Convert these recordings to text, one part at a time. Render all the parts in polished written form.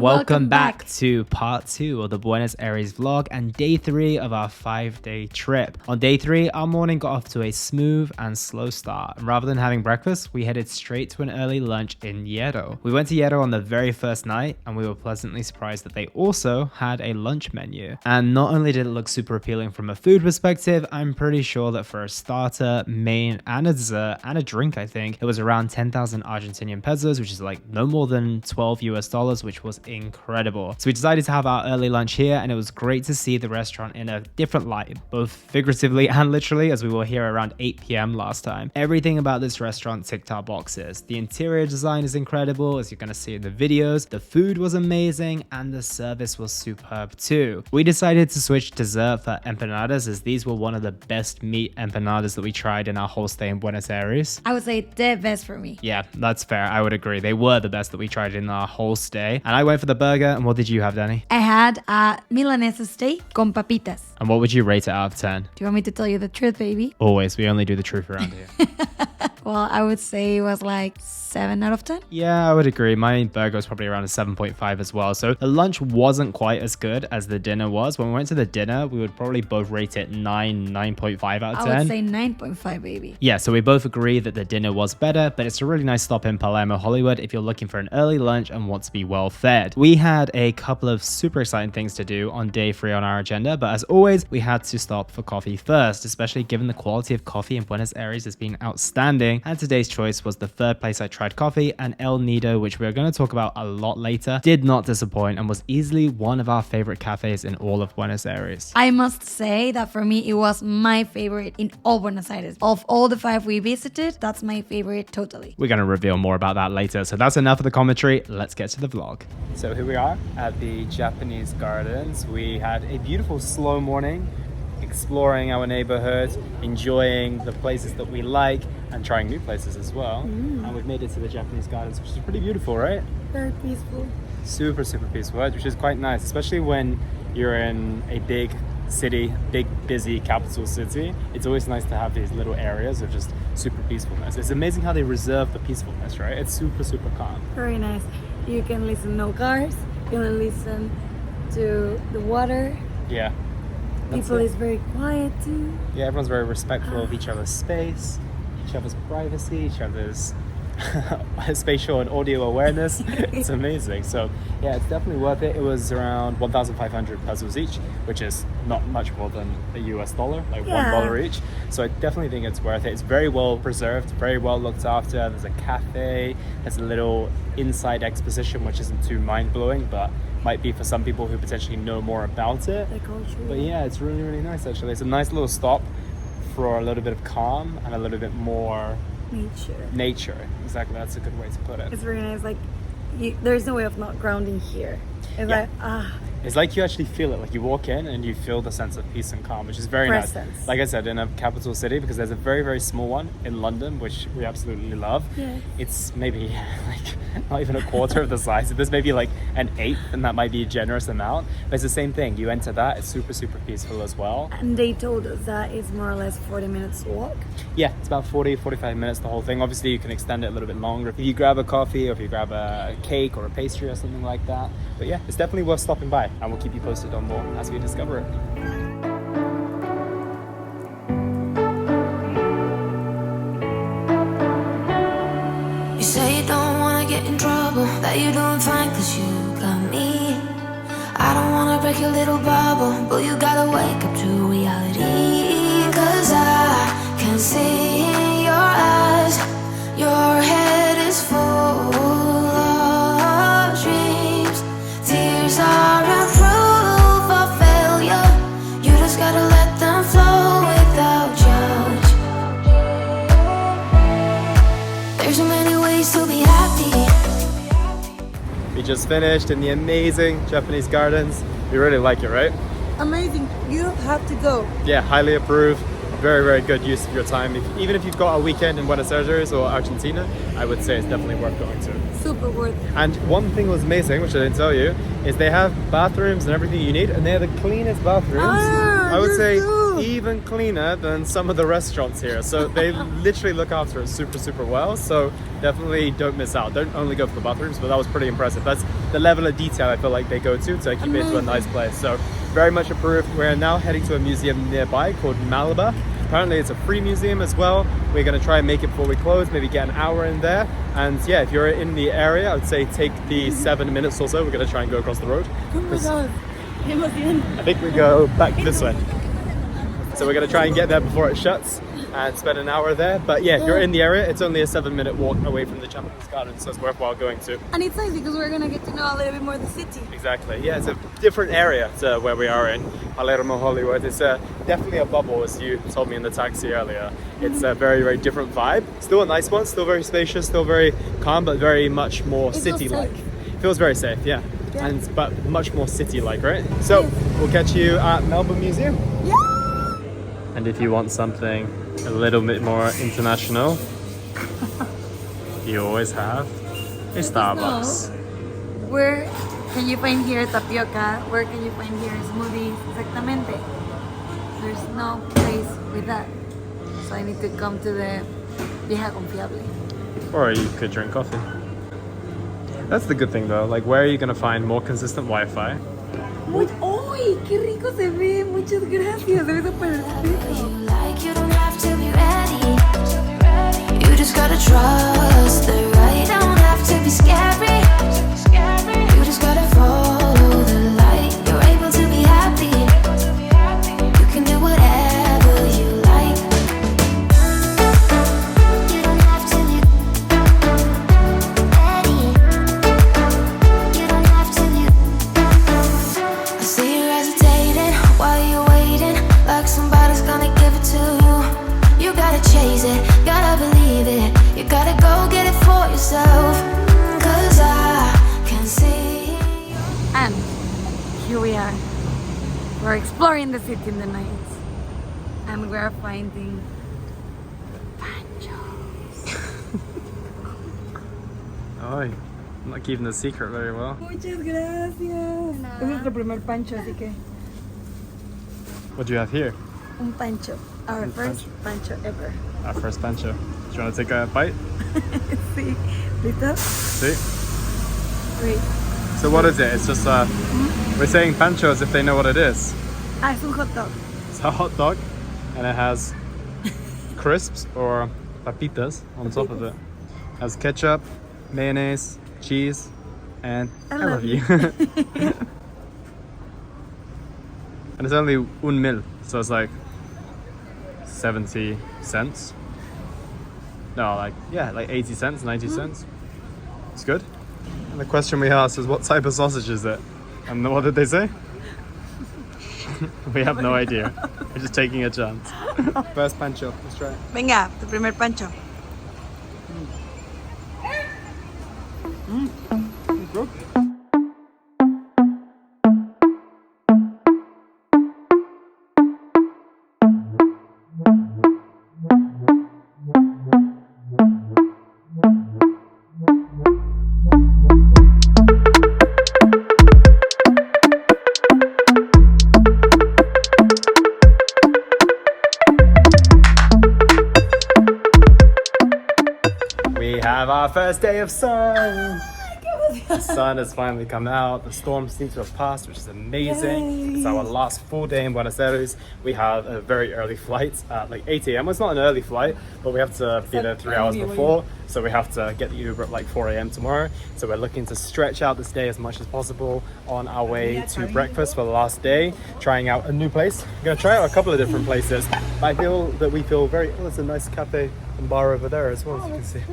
welcome back to part 2 of the Buenos Aires vlog and day 3 of our 5-day trip. On day 3, our morning got off to a smooth and slow start, and rather than having breakfast, we headed straight to an early lunch in Hierro. We went to Hierro on the very first night, and we were pleasantly surprised that they also had a lunch menu. And not only did it look super appealing from a food perspective, I'm pretty sure that for a starter, main, and a dessert, and a drink, I think, it was around 10,000 Argentinian pesos, which is like no more than $12 US, which was incredible. So we decided to have our early lunch here, and it was great to see the restaurant in a different light, both figuratively and literally, as we were here around 8 p.m. last time. Everything about this restaurant ticked our boxes. The interior design is incredible, as you're going to see in the videos. The food was amazing, and the service was superb too. We decided to switch dessert for empanadas, as these were one of the best meat empanadas that we tried in our whole stay in Buenos Aires. I would say the best for me. Yeah, that's fair. I would agree. They were the best that we tried in our whole stay. And I went for the burger. And what did you have, Danny? I had a Milanese steak con papitas. And what would you rate it out of 10? Do you want me to tell you the truth, baby? Always. We only do the truth around here. Well, I would say it was like 7 out of 10. Yeah, I would agree. My burger was probably around a 7.5 as well. So the lunch wasn't quite as good as the dinner was. When we went to the dinner, we would probably both rate it 9.5 out of 10. I would say 9.5, baby. Yeah, so we both agree that the dinner was better, but it's a really nice stop in Palermo, Hollywood if you're looking for an early lunch and want to be well fed. We had a couple of super exciting things to do on day 3 on our agenda, but as always, we had to stop for coffee first, especially given the quality of coffee in Buenos Aires has been outstanding. And today's choice was the third place I tried coffee, and El Nido, which we're going to talk about a lot later, did not disappoint and was easily one of our favorite cafes in all of Buenos Aires. I must say that for me, it was my favorite in all Buenos Aires. Of all the 5 we visited, that's my favorite totally. We're going to reveal more about that later, so that's enough of the commentary. Let's get to the vlog. So here we are at the Japanese Gardens. We had a beautiful slow morning, exploring our neighborhood, enjoying the places that we like, and trying new places as well. And we've made it to the Japanese Gardens, which is pretty beautiful, right? Very peaceful. Super peaceful, which is quite nice, especially when you're in a big city, big busy capital city. It's always nice to have these little areas of just super peacefulness. It's amazing how they reserve the peacefulness, right? It's super calm. Very nice. You can listen no cars, you can listen to the water. Yeah. People is very quiet too. Yeah, everyone's very respectful of each other's space, each other's privacy, each other's spatial and audio awareness. It's amazing. So yeah, it's definitely worth it. It was around 1,500 pesos each, which is not much more than a US dollar, like $1 each. So I definitely think it's worth it. It's very well preserved, very well looked after. There's a cafe, there's a little inside exposition, which isn't too mind-blowing, but might be for some people who potentially know more about it. But yeah, it's really nice actually. It's a nice little stop for a little bit of calm and a little bit more nature. Exactly, that's a good way to put it. It's very nice. Like there's no way of not grounding here. It's like it's like you actually feel it. Like you walk in and you feel the sense of peace and calm, which is very nice. Like I said, in a capital city, because there's a very small one in London, which we absolutely love. Yeah. It's maybe like not even a quarter of the size. There's maybe like an eighth, and that might be a generous amount. But it's the same thing. You enter that, it's super peaceful as well. And they told us that it's more or less 40 minutes walk. Yeah, it's about 45 minutes, the whole thing. Obviously, you can extend it a little bit longer if you grab a coffee or if you grab a cake or a pastry or something like that. But yeah, it's definitely worth stopping by, and we'll keep you posted on more as we discover it. You say you don't wanna get in trouble, that you're doing fine cause you got me. I don't wanna break your little bubble, but you gotta wake up to reality. Cause I can see in your eyes, your head is full of dreams. Tears are a proof of failure, you just gotta let them flow without judge. There's so many ways to be happy. We just finished in the amazing Japanese Gardens. We really like it, right? Amazing. You have to go. Yeah, highly approve. very, very good use of your time. Even if you've got a weekend in Buenos Aires or Argentina, I would say it's definitely worth going to. Super worth it. And one thing was amazing, which I didn't tell you, is they have bathrooms and everything you need, and they're the cleanest bathrooms. I would say even cleaner than some of the restaurants here. So they literally look after it super, super well. So definitely don't miss out. Don't only go for the bathrooms, but that was pretty impressive. That's the level of detail I feel like they go to keep it into a nice place. So very much approved. We're now heading to a museum nearby called Malba. Apparently it's a free museum as well. We're going to try and make it before we close, maybe get an hour in there. And yeah, if you're in the area, I would say take the 7 minutes or so. We're going to try and go across the road. Oh my God. I think we go back this way. So we're going to try and get there before it shuts and spend an hour there. But yeah, if you're in the area, it's only a 7-minute walk away from the Japanese garden, so it's worthwhile going to. And it's nice because we're gonna get to know a little bit more of the city. Exactly, yeah, it's a different area to where we are in Palermo, Hollywood. It's definitely a bubble, as you told me in the taxi earlier. It's a very, very different vibe. Still a nice one, still very spacious, still very calm, but very much more city-like. Feels very safe, yeah. But much more city-like, right? So we'll catch you at Melbourne Museum. Yeah. And if you want something a little bit more international, you always have a Starbucks. Where can you find here tapioca? Where can you find here smoothies? Exactamente. There's no place with that. So I need to come to the Vieja Confiable. Or you could drink coffee. That's the good thing though, like where are you gonna find more consistent Wi-Fi? ¡Uy! ¡Qué rico se ve! Muchas gracias, se ve súper rico. Like you don't have to be ready. You just gotta trust the right. Don't have to be scary. You just gotta follow the light. You're able to be happy. You can do whatever you like. You don't have to be ready. You don't have to be. I see you hesitating while you're waiting, like somebody's gonna give it to you. You gotta chase it, gotta believe it. You gotta go get it for yourself. Cause I can see. And here we are. We're exploring the city in the night. And we're finding panchos. Oh, I'm not keeping the secret very well. Muchas gracias. Es nuestro primer pancho, así que What do you have here? un pancho. Our first pancho ever. Our first pancho. Do you want to take a bite? Sí. ¿Listo? See? Great. So what is it? It's just we're saying pancho as if they know what it is. Ah, es un hot dog. It's a hot dog and it has crisps or papitas on top of it. It has ketchup, mayonnaise, cheese, and I love you. And it's only 1 mil, so it's like 70 cents. No, like 80 cents, 90 cents. It's good. And the question we asked is, what type of sausage is it? And what did they say? We have no idea. We're just taking a chance. First pancho, let's try it. Venga, tu primer pancho. It's good. We have our first day of sun. The sun has finally come out. The storm seems to have passed, which is amazing. It's our last full day in Buenos Aires. We have a very early flight at like 8 a.m. It's not an early flight, but we have to be there 3 hours before. So we have to get the Uber at like 4 a.m. tomorrow. So we're looking to stretch out this day as much as possible on our way to breakfast for the last day, trying out a new place. We're going to try out a couple of different places. But I feel that we feel very, there's a nice cafe and bar over there as well, as you can see.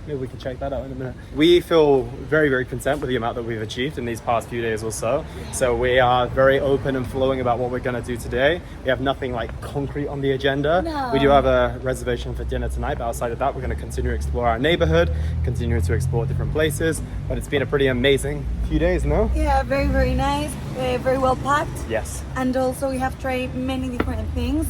Maybe we can check that out in a minute. We feel very, very content with the amount that we've achieved in these past few days or so. So we are very open and flowing about what we're going to do today. We have nothing like concrete on the agenda. No. We do have a reservation for dinner tonight, but outside of that, we're going to continue to explore our neighborhood, continue to explore different places. But it's been a pretty amazing few days, no? Yeah, very, very nice. Very well packed. Yes. And also we have tried many different things.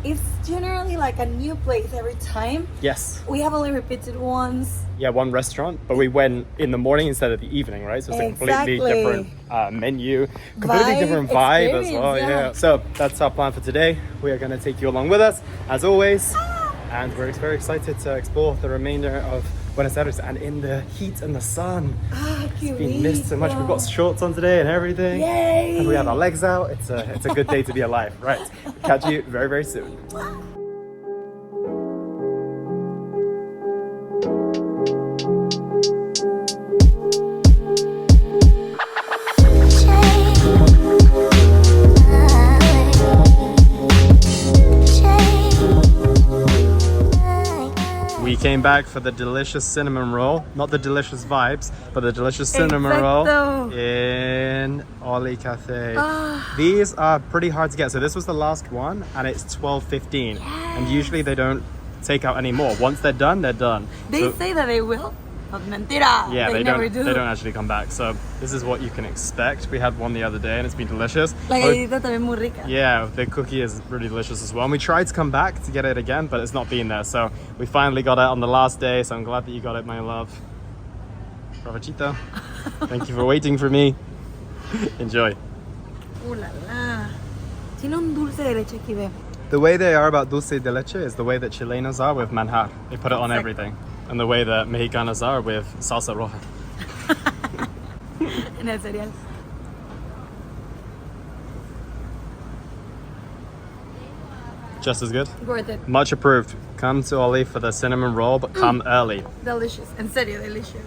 it's generally like a new place every time. Yes. We have only repeated once. Yeah, one restaurant, but we went in the morning instead of the evening, right? So it's a completely different menu, completely different vibe as well. Yeah. So that's our plan for today. We are going to take you along with us, as always. And we're very excited to explore the remainder of Buenos Aires and in the heat and the sun. It's been missed so much. We've got shorts on today and everything. Yay! And we have our legs out. It's a good day to be alive. Right. Catch you very, very soon. We came back for the delicious cinnamon roll, not the delicious vibes, but the delicious cinnamon roll in Oli Cafe. These are pretty hard to get. So this was the last one and it's $12.15. And usually they don't take out any more. Once they're done, they're done. They say that they will, but mentira. Yeah, they never don't. They don't actually come back. So this is what you can expect. We had one the other day and it's been delicious. La galletita también muy rica. Yeah, the cookie is really delicious as well. And we tried to come back to get it again, but it's not been there. So we finally got it on the last day. So I'm glad that you got it, my love. Provechito. Thank you for waiting for me. Enjoy. Ooh la la. Tiene un dulce de leche aquí, ve. The way they are about dulce de leche is the way that Chilenos are with manjar. They put it on everything. And the way that Mexicanos are with salsa roja. En el cereal. Just as good. Worth it. Much approved. Come to Oli for the cinnamon roll, but come early. Delicious. En serio, delicious.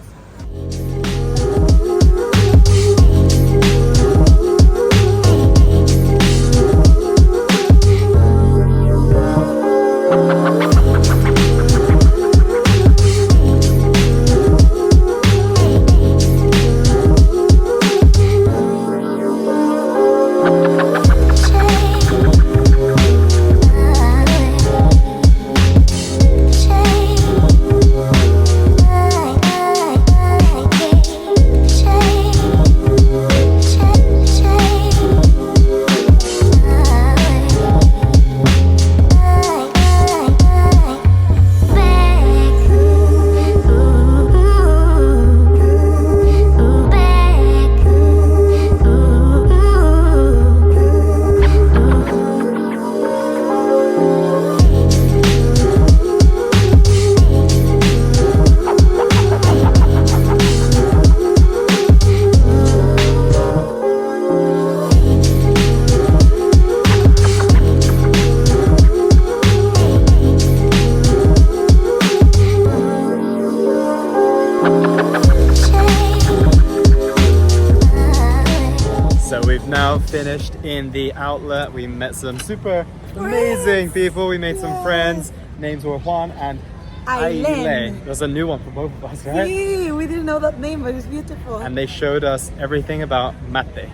Finished in the outlet. We met some super amazing people. We made some friends. Names were Juan and Aileen. There's a new one for both of us, right? Sí, we didn't know that name, but it's beautiful. And they showed us everything about mate.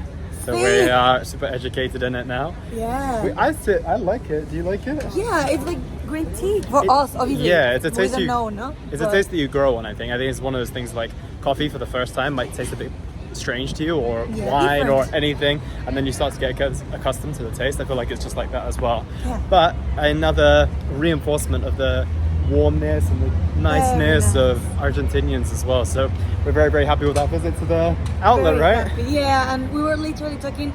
So we are super educated in it now. Yeah. I like it. Do you like it? Yeah, it's like green tea for us, obviously. Yeah, it's a taste a taste that you grow on, I think. I think it's one of those things like coffee for the first time might taste a bit strange to you, or wine or anything, and then you start to get accustomed to the taste. I feel like it's just like that as well. But another reinforcement of the warmness and the niceness of Argentinians as well. So we're very, very happy with our visit to the outlet, right? Happy. Yeah, and we were literally talking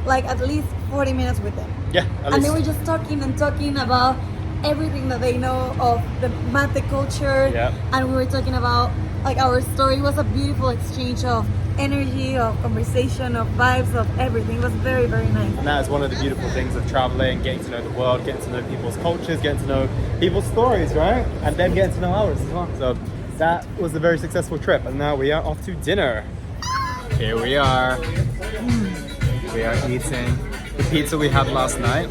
like at least 40 minutes with them. Yeah, and they were just talking about everything that they know of the mate culture. And we were talking about like our story. It was a beautiful exchange of energy, of conversation, of vibes, of everything. It was very, very nice. And that is one of the beautiful things of traveling, getting to know the world, getting to know people's cultures, getting to know people's stories, right? And then getting to know ours as well. So that was a very successful trip. And now we are off to dinner. Here we are. We are eating the pizza we had last night.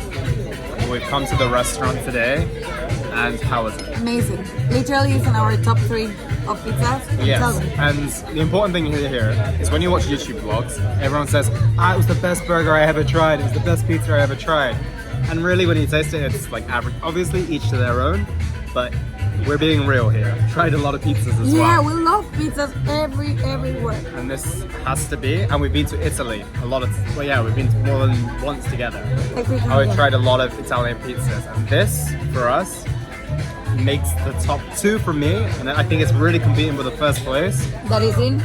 We've come to the restaurant today. And how was it? Amazing. Literally, it's in our top 3 of pizzas. Yes, and the important thing here is when you watch YouTube vlogs, everyone says, it was the best burger I ever tried, it was the best pizza I ever tried. And really when you taste it, it's like average. Obviously each to their own, but we're being real here. Tried a lot of pizzas as Yeah, well. we love pizzas everywhere. And this has to be, and we've been to Italy a lot of, well yeah, we've been more than once together. Every And we've time. tried a lot of Italian pizzas, and this, for us, makes the top 2 for me, and I think it's really competing with the first place. That is in.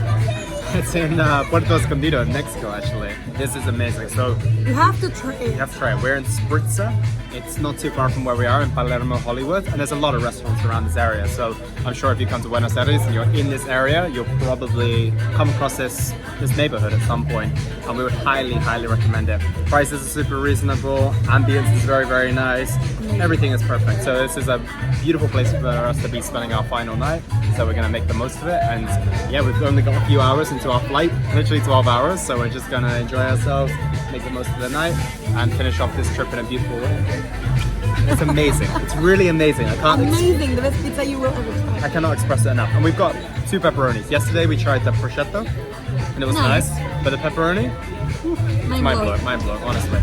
It's in Puerto Escondido in Mexico, actually. This is amazing. So You have to try you it. have to try it. We're in Spritzer. It's not too far from where we are in Palermo, Hollywood, and there's a lot of restaurants around this area. So I'm sure if you come to Buenos Aires and you're in this area, you'll probably come across this neighborhood at some point, and we would highly recommend it. Prices are super reasonable. Ambience is very nice. Everything is perfect. So this is a beautiful place for us to be spending our final night. So we're gonna make the most of it. And yeah, we've only got a few hours into our flight, literally 12 hours. So we're just gonna enjoy ourselves, make the most of the night, and finish off this trip in a beautiful way. It's amazing. It's really amazing. Amazing, the best pizza you will ever try. I cannot express it enough. And we've got 2 pepperonis. Yesterday we tried the prosciutto, and it was Nice. nice. But the pepperoni, mind blowing, honestly.